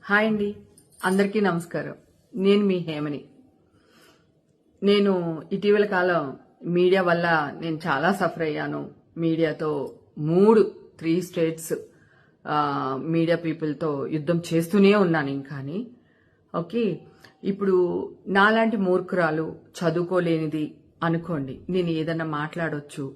Hi అండి, అందరికీ నమస్కారం. నేను మీ హేమని. నేను ఇటీవల కాలం మీడియా వల్ల నేను చాలా సఫర్ అయ్యాను. మీడియాతో 3 స్టేట్స్ మీడియా పీపుల్తో యుద్ధం చేస్తూనే ఉన్నాను ఇంకాని. ఓకే, ఇప్పుడు నాలాంటి మూర్ఖురాలు చదువుకోలేనిది అనుకోండి, నేను ఏదన్నా మాట్లాడొచ్చు,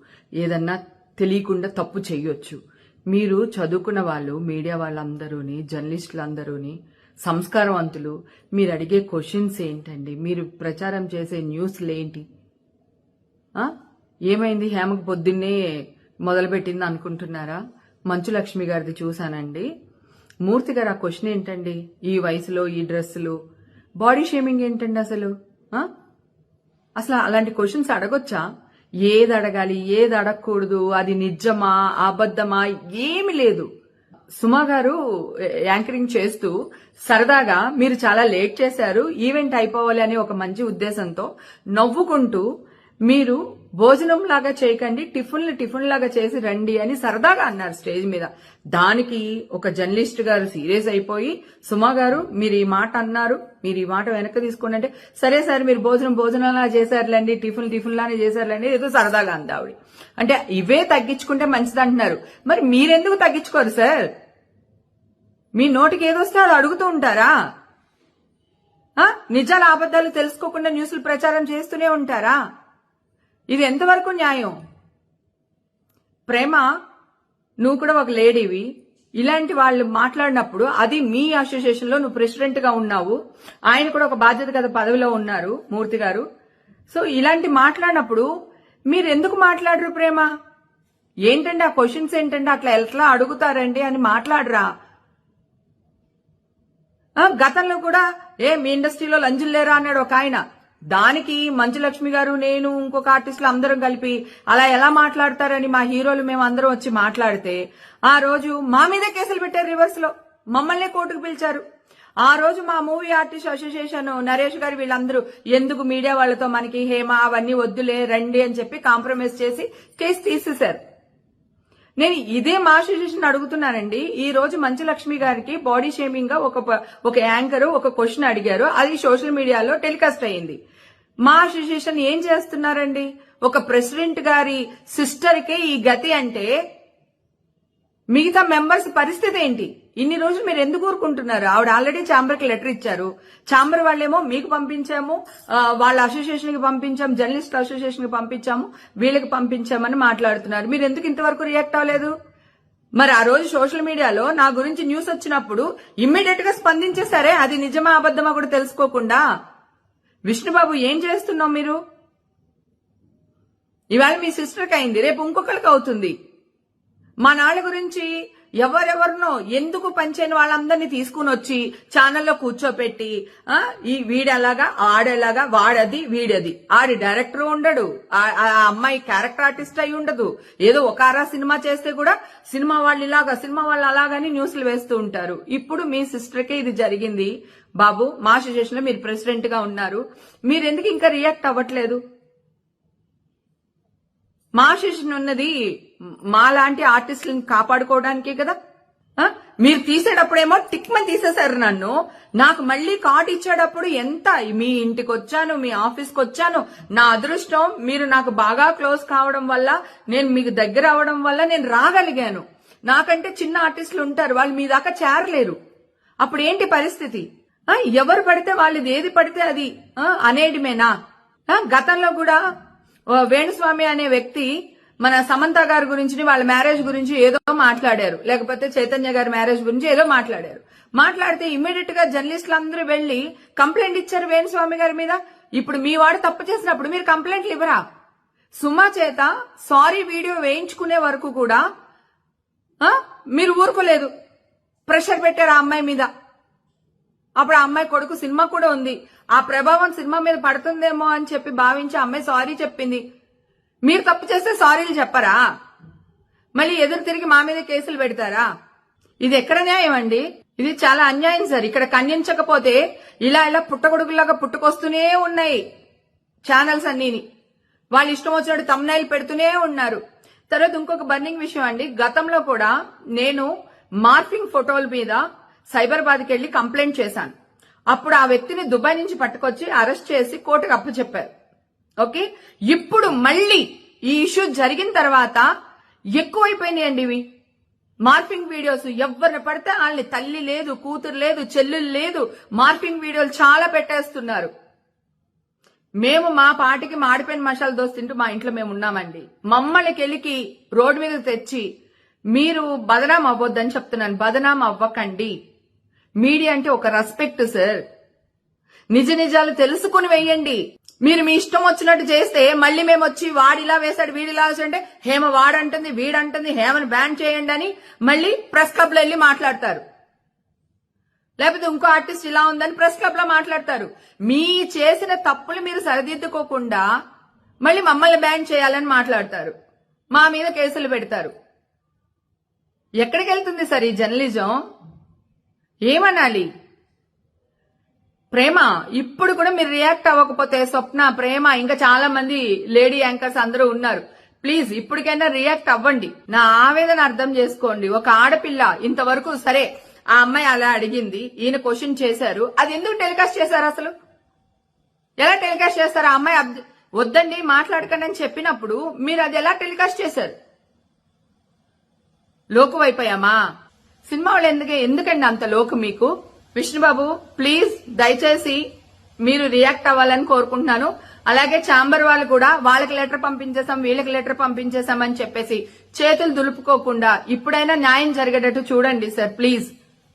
ఏదన్నా తెలియకుండా తప్పు చెయ్యొచ్చు. మీరు చదువుకున్న వాళ్ళు, మీడియా వాళ్ళందరూని, జర్నలిస్టులందరూని సంస్కారవంతులు. మీరు అడిగే క్వశ్చన్స్ ఏంటండి? మీరు ప్రచారం చేసే న్యూస్లు ఏంటి? ఏమైంది హేమకు పొద్దున్నే మొదలుపెట్టింది అనుకుంటున్నారా? మంచు లక్ష్మి గారిది చూశానండి. మూర్తి గారు ఆ క్వశ్చన్ ఏంటండి? ఈ వయసులో ఈ డ్రెస్సులు, బాడీ షేమింగ్ ఏంటండి అసలు? అసలు అలాంటి క్వశ్చన్స్ అడగొచ్చా? ఏది అడగాలి, ఏది అడగకూడదు, అది నిజమా అబద్ధమా ఏమి లేదు. సుమా గారు యాంకరింగ్ చేస్తూ సరదాగా మీరు చాలా లేట్ చేశారు, ఈవెంట్ అయిపోవాలి అని ఒక మంచి ఉద్దేశంతో నవ్వుకుంటూ మీరు భోజనం లాగా చేయకండి, టిఫిన్ లాగా చేసి రండి అని సరదాగా అన్నారు స్టేజ్ మీద. దానికి ఒక జర్నలిస్ట్ గారు సీరియస్ అయిపోయి, సుమా గారు మీరు ఈ మాట అన్నారు, మీరు ఈ మాట వెనక్కి తీసుకోండి అంటే, సరే సార్ మీరు భోజనంలా చేశారులేండి, టిఫిన్ లానే చేశారులేండి, ఏదో సరదాగా అంది ఆవిడ. అంటే ఇవే తగ్గించుకుంటే మంచిది అంటున్నారు. మరి మీరెందుకు తగ్గించుకోరు సార్? మీ నోటికి ఏదొస్తే అది అడుగుతూ ఉంటారా? నిజాల అబద్ధాలు తెలుసుకోకుండా న్యూస్లు ప్రచారం చేస్తూనే ఉంటారా? ఇది ఎంతవరకు న్యాయం? ప్రేమ, నువ్వు కూడా ఒక లేడీవి. ఇలాంటి వాళ్ళు మాట్లాడినప్పుడు, అది మీ అసోసియేషన్ లో నువ్వు ప్రెసిడెంట్ గా ఉన్నావు, ఆయన కూడా ఒక బాధ్యత గల పదవిలో ఉన్నారు మూర్తి గారు. సో ఇలాంటి మాట్లాడినప్పుడు మీరు ఎందుకు మాట్లాడరు? ప్రేమ ఏంటండి, ఆ క్వశ్చన్స్ ఏంటండి, అట్లా ఎట్లా అడుగుతారండి అని మాట్లాడరా? గతంలో కూడా మీ ఇండస్ట్రీలో లంజులు లేరా అన్నాడు ఒక ఆయన. దానికి మంచు లక్ష్మి గారు, నేను, ఇంకొక ఆర్టిస్టులు అందరం కలిపి అలా ఎలా మాట్లాడతారని మా హీరోలు మేము అందరం వచ్చి మాట్లాడితే, ఆ రోజు మా మీద కేసులు పెట్టారు. రివర్స్ లో మమ్మల్ని కోర్టుకు పిలిచారు. ఆ రోజు మా మూవీ ఆర్టిస్ట్ అసోసియేషన్ నరేష్ గారు వీళ్ళందరూ ఎందుకు మీడియా వాళ్ళతో మనకి హేమ అవన్నీ వద్దులే రండి అని చెప్పి కాంప్రమైజ్ చేసి కేసు తీసేశారు. నేను ఇదే మా అసోసియేషన్ అడుగుతున్నానండి. ఈ రోజు మంచు లక్ష్మి గారికి బాడీ షేమింగ్ గా ఒక యాంకర్ ఒక క్వశ్చన్ అడిగారు, అది సోషల్ మీడియాలో టెలికాస్ట్ అయ్యింది. మా అసోసియేషన్ ఏం చేస్తున్నారండి? ఒక ప్రెసిడెంట్ గారి సిస్టర్ కే ఈ గతి అంటే మిగతా మెంబర్స్ పరిస్థితి ఏంటి? ఇన్ని రోజులు మీరు ఎందుకు ఊరుకుంటున్నారు? ఆవిడ ఆల్రెడీ ఛాంబర్ కి లెటర్ ఇచ్చారు. ఛాంబర్ వాళ్ళేమో మీకు పంపించాము, వాళ్ళ అసోసియేషన్ కి పంపించాము, జర్నలిస్ట్ అసోసియేషన్ కి పంపించాము, వీళ్ళకి పంపించామని మాట్లాడుతున్నారు. మీరు ఎందుకు ఇంతవరకు రియాక్ట్ అవ్వలేదు? మరి ఆ రోజు సోషల్ మీడియాలో నా గురించి న్యూస్ వచ్చినప్పుడు ఇమ్మీడియట్ గా స్పందించేసరే, అది నిజమా అబద్ధమా కూడా తెలుసుకోకుండా. విష్ణుబాబు ఏం చేస్తున్నావు మీరు? ఇవాళ మీ సిస్టర్కి అయింది, రేపు ఇంకొకరికి అవుతుంది. మా నాళ్ళ గురించి ఎవరెవరినో ఎందుకు పంచని వాళ్ళందరినీ తీసుకుని వచ్చి ఛానల్లో కూర్చోపెట్టి, ఈ వీడెలాగా ఆడేలాగా, వాడది వీడది, ఆడి డైరెక్టర్ ఉండడు, ఆ అమ్మాయి క్యారెక్టర్ ఆర్టిస్ట్ అయి ఉండదు, ఏదో ఒక సినిమా చేస్తే కూడా సినిమా వాళ్ళు ఇలాగా, సినిమా వాళ్ళు అలాగని న్యూస్లు వేస్తూ ఉంటారు. ఇప్పుడు మీ సిస్టర్కే ఇది జరిగింది. బాబు, మా అసోసియేషన్ లో మీరు ప్రెసిడెంట్ గా ఉన్నారు, మీరెందుకు ఇంకా రియాక్ట్ అవ్వట్లేదు? మా అసోసియేషన్ ఉన్నది మా లాంటి ఆర్టిస్టులను కాపాడుకోవడానికే కదా. మీరు తీసేటప్పుడేమో టిక్మని తీసేశారు నన్ను. నాకు మళ్ళీ కార్డు ఇచ్చేటప్పుడు ఎంత, మీ ఇంటికి వచ్చాను, మీ ఆఫీస్కి వచ్చాను, నా అదృష్టం మీరు నాకు బాగా క్లోజ్ కావడం వల్ల, నేను మీకు దగ్గర అవడం వల్ల నేను రాగలిగాను. నాకంటే చిన్న ఆర్టిస్టులు ఉంటారు, వాళ్ళు మీ దాకా చేరలేరు. అప్పుడు ఏంటి పరిస్థితి? ఎవరు పడితే వాళ్ళది, ఏది పడితే అది అనేయడమేనా? గతంలో కూడా వేణుస్వామి అనే వ్యక్తి మన సమంత గారి గురించి, వాళ్ళ మ్యారేజ్ గురించి ఏదో మాట్లాడారు, లేకపోతే చైతన్య గారి మ్యారేజ్ గురించి ఏదో మాట్లాడితే ఇమ్మీడియట్ గా జర్నలిస్టులు అందరూ వెళ్లి కంప్లైంట్ ఇచ్చారు వేణుస్వామి గారి మీద. ఇప్పుడు మీ వాడు తప్పు చేసినప్పుడు మీరు కంప్లైంట్లు ఇవ్వరా? సుమా చేత సారీ వీడియో వేయించుకునే వరకు కూడా మీరు ఊరుకోలేదు, ప్రెషర్ పెట్టారు ఆ అమ్మాయి మీద. అప్పుడు ఆ అమ్మాయి కొడుకు సినిమా కూడా ఉంది, ఆ ప్రభావం సినిమా మీద పడుతుందేమో అని చెప్పి భావించి అమ్మాయి సారీ చెప్పింది. మీరు తప్పు చేస్తే సారీలు చెప్పరా? మళ్ళీ ఎదురు తిరిగి మా మీద కేసులు పెడతారా? ఇది ఎక్కడ న్యాయం అండి? ఇది చాలా అన్యాయం సార్. ఇక్కడ ఖండించకపోతే ఇలా పుట్టగొడుగులాగా పుట్టుకొస్తూనే ఉన్నాయి ఛానల్స్ అన్నిని. వాళ్ళు ఇష్టం వచ్చినట్టు థంబ్నైల్ పెడుతూనే ఉన్నారు. తర్వాత ఇంకొక బర్నింగ్ విషయం అండి, గతంలో కూడా నేను మార్ఫింగ్ ఫోటోల మీద సైబరాబాద్కి వెళ్లి కంప్లైంట్ చేశాను. అప్పుడు ఆ వ్యక్తిని దుబాయ్ నుంచి పట్టుకొచ్చి అరెస్ట్ చేసి కోర్టుకు అప్పచెప్పారు. ఓకే, ఇప్పుడు మళ్ళీ ఈ ఇష్యూ జరిగిన తర్వాత ఎక్కువైపోయినాయండి ఇవి మార్ఫింగ్ వీడియోస్. ఎవరిని పడితే వాళ్ళని తల్లి లేదు, కూతురు లేదు, చెల్లెలు లేదు, మార్ఫింగ్ వీడియోలు చాలా పెట్టేస్తున్నారు. మేము మా పాటికి మాడిపోయిన మసాలా దోశ తింటూ మా ఇంట్లో మేము ఉన్నామండి. మమ్మల్ని కెలికి రోడ్డు మీద తెచ్చి మీరు బదనాం అవ్వద్దని చెప్తున్నాను. బదనాం అవ్వకండి. మీడియా అంటే ఒక రెస్పెక్ట్ సార్. నిజ నిజాలు తెలుసుకుని వెయ్యండి. మీరు మీ ఇష్టం వచ్చినట్టు చేస్తే మళ్ళీ మేము వచ్చి వాడిలా వేశాడు, వీడిలా వేసాడు అంటే హేమ వాడంటుంది, వీడంటుంది, హేమని బ్యాన్ చేయండి అని మళ్ళీ ప్రెస్ క్లబ్ లో వెళ్ళి మాట్లాడతారు. లేకపోతే ఇంకో ఆర్టిస్ట్ ఇలా ఉందని ప్రెస్ క్లబ్ లో మాట్లాడతారు. మీ చేసిన తప్పులు మీరు సరిదిద్దుకోకుండా మళ్ళీ మమ్మల్ని బ్యాన్ చేయాలని మాట్లాడతారు. మా మీద కేసులు పెడతారు. ఎక్కడికి వెళ్తుంది సార్ ఈ జర్నలిజం? ఏమనాలి? ప్రేమ ఇప్పుడు కూడా మీరు రియాక్ట్ అవ్వకపోతే, స్వప్న, ప్రేమ, ఇంకా చాలా మంది లేడీ యాంకర్స్ అందరూ ఉన్నారు, ప్లీజ్ ఇప్పటికైనా రియాక్ట్ అవ్వండి. నా ఆవేదన అర్థం చేసుకోండి. ఒక ఆడపిల్ల ఇంతవరకు సరే ఆ అమ్మాయి అలా అడిగింది, ఈయన క్వశ్చన్ చేశారు, అది ఎందుకు టెలికాస్ట్ చేశారు? అసలు ఎలా టెలికాస్ట్ చేస్తారు? ఆ అమ్మాయి వద్దండి మాట్లాడకండి అని చెప్పినప్పుడు మీరు అది ఎలా టెలికాస్ట్ చేశారు? లోకు అయిపోయామా? సినిమా వాళ్ళు ఎందుకండి అంత లోకు మీకు? విష్ణుబాబు ప్లీజ్ దయచేసి మీరు రియాక్ట్ అవ్వాలని కోరుకుంటున్నాను. అలాగే ఛాంబర్ వాళ్ళు కూడా వాళ్ళకి లెటర్ పంపించేసాం, వీళ్ళకి లెటర్ పంపించేసాం అని చెప్పేసి చేతులు దులుపుకోకుండా ఇప్పుడైనా న్యాయం జరిగేటట్టు చూడండి సార్ ప్లీజ్.